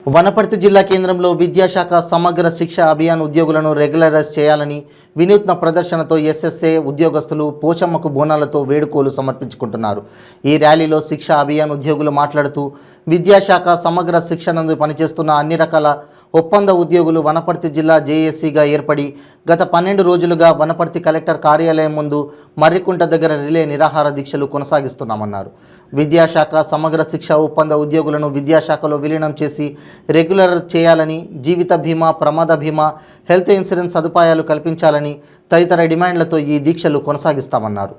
వనపర్తి జిల్లా కేంద్రంలో విద్యాశాఖ సమగ్ర శిక్ష అభియాన్ ఉద్యోగులను రెగ్యులరైజ్ చేయాలని వినూత్న ప్రదర్శనతో ఎస్ఎస్ఏ ఉద్యోగస్తులు పోచమ్మకు బోనాలతో వేడుకోలు సమర్పించుకుంటున్నారు. ఈ ర్యాలీలో శిక్ష అభియాన్ ఉద్యోగులు మాట్లాడుతూ విద్యాశాఖ సమగ్ర శిక్షణందు పనిచేస్తున్న అన్ని రకాల ఒప్పంద ఉద్యోగులు వనపర్తి జిల్లా జేఏసీగా ఏర్పడి గత 12 రోజులుగా వనపర్తి కలెక్టర్ కార్యాలయం ముందు మర్రికుంట దగ్గర రిలే నిరాహార దీక్షలు కొనసాగిస్తున్నామన్నారు. విద్యాశాఖ సమగ్ర శిక్ష ఒప్పంద ఉద్యోగులను విద్యాశాఖలో విలీనం చేసి రెగ్యులర్ చేయాలని, జీవిత బీమా, ప్రమాద బీమా, హెల్త్ ఇన్సూరెన్స్ సదుపాయాలు కల్పించాలని తదితర డిమాండ్లతో ఈ దీక్షలు కొనసాగిస్తామన్నారు.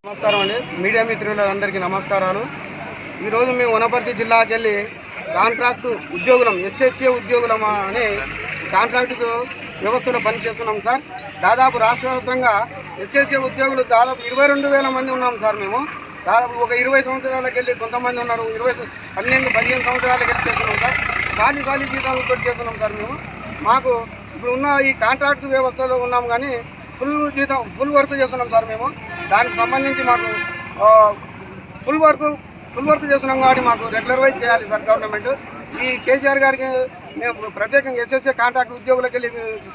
నమస్కారం అండి. మీడియా మిత్రులందరికీ నమస్కారాలు. ఈరోజు మేము వనపర్తి జిల్లాకి వెళ్ళి కాంట్రాక్టు ఉద్యోగులం, ఎస్ఎస్ఏ ఉద్యోగులం అనే కాంట్రాక్టు వ్యవస్థలో పనిచేస్తున్నాం సార్. దాదాపు రాష్ట్ర వ్యాప్తంగా ఎస్ఎస్ఏ ఉద్యోగులు దాదాపు 22,000 మంది ఉన్నాం సార్. మేము దాదాపు ఒక 20 సంవత్సరాలకు వెళ్ళి కొంతమంది ఉన్నారు, 12-15 సంవత్సరాలకు వెళ్ళి చేస్తున్నాం సార్. ఖాళీ జీతాలతో చేస్తున్నాం సార్. మాకు ఇప్పుడు ఉన్న ఈ కాంట్రాక్టు వ్యవస్థలో ఉన్నాం కానీ ఫుల్ వర్క్ చేస్తున్నాం సార్. మేము దానికి సంబంధించి మాకు ఫుల్ వర్క్ చేస్తున్నాం కాబట్టి మాకు రెగ్యులరైజ్ చేయాలి సార్ గవర్నమెంట్. ఈ కేసీఆర్ గారికి మేము ప్రత్యేకంగా ఎస్ఎస్ఏ కాంట్రాక్ట్ ఉద్యోగులకు వెళ్ళి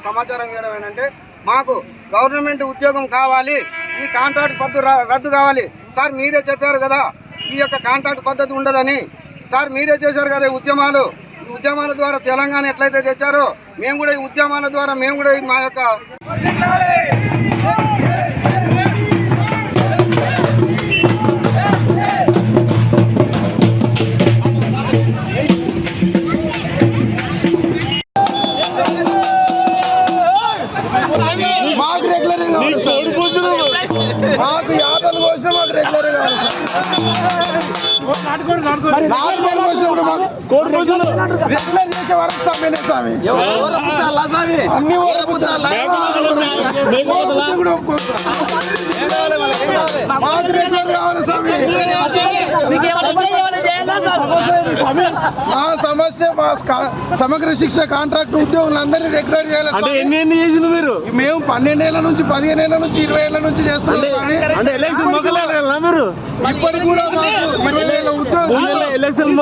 సమాచారం ఇవ్వడం ఏంటంటే మాకు గవర్నమెంట్ ఉద్యోగం కావాలి, ఈ కాంట్రాక్ట్ పద్ధతి రద్దు కావాలి సార్. మీరే చెప్పారు కదా ఈ యొక్క కాంట్రాక్ట్ పద్ధతి ఉండదని సార్. మీరే చేశారు కదా ఉద్యమాల ద్వారా తెలంగాణ ఎట్లయితే తెచ్చారో మేము కూడా ఈ ఉద్యమాల ద్వారా మేము కూడా మా యొక్క మాకు రెగ్యులర్ మాకు యాభై కోసం మాకు రెగ్యులర్ కావాలి రెగ్యులర్ చేసే వరకు స్వామి అన్ని మాకు రెగ్యులర్ కావాలి స్వామి. మా సమస్య మా సమగ్ర శిక్ష కాంట్రాక్ట్ ఉద్యోగులందరినీ రెగ్యులర్ చేయాలి. ఎన్ని చేసింది మీరు? మేము 12 ఏళ్ల నుంచి 15 ఏళ్ల నుంచి 20 ఏళ్ల నుంచి చేస్తున్నాం. మీరు ఇప్పటికి కూడా 20,000 ఉద్యోగులు ఎలక్షన్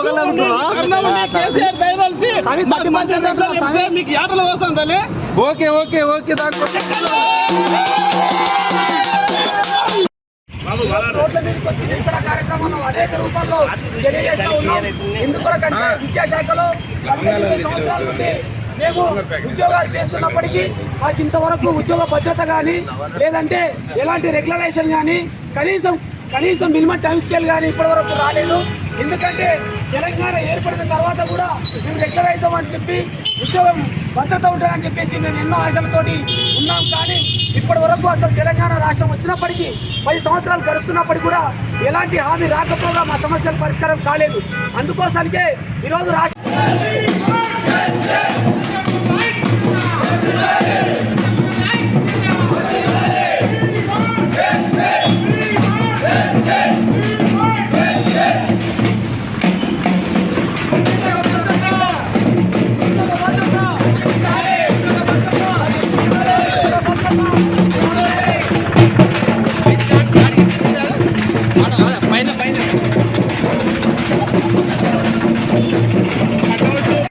ఓకే ఓకే ఓకే దాంట్లో రోడ్ల మీదకి వచ్చి నిరసన కార్యక్రమాలను అనేక రూపాల్లో తెలియజేస్తూ ఉన్నాం. ఎందుకంటే విద్యాశాఖలో 15 సంవత్సరాల నుండి మేము ఉద్యోగాలు చేస్తున్నప్పటికీ మాకు ఇంతవరకు ఉద్యోగ భద్రత కానీ లేదంటే ఎలాంటి రెగ్యులరైజేషన్ కానీ కనీసం మినిమం టైం స్కేల్ కానీ ఇప్పటివరకు రాలేదు. ఎందుకంటే తెలంగాణ ఏర్పడిన తర్వాత కూడా మేము రెగ్యులరైజ్ అని చెప్పి ఉద్యోగం భద్రత ఉంటుందని చెప్పేసి మేము ఎన్నో ఆశలతోటి ఉన్నాం. కానీ ఇప్పటి వరకు అసలు తెలంగాణ రాష్ట్రం వచ్చినప్పటికీ 10 సంవత్సరాలు గడుస్తున్నప్పటికీ కూడా ఎలాంటి హామీ రాకపోగా మా సమస్యల పరిష్కారం కాలేదు. అందుకోసానికే ఈరోజు రాష్ట్ర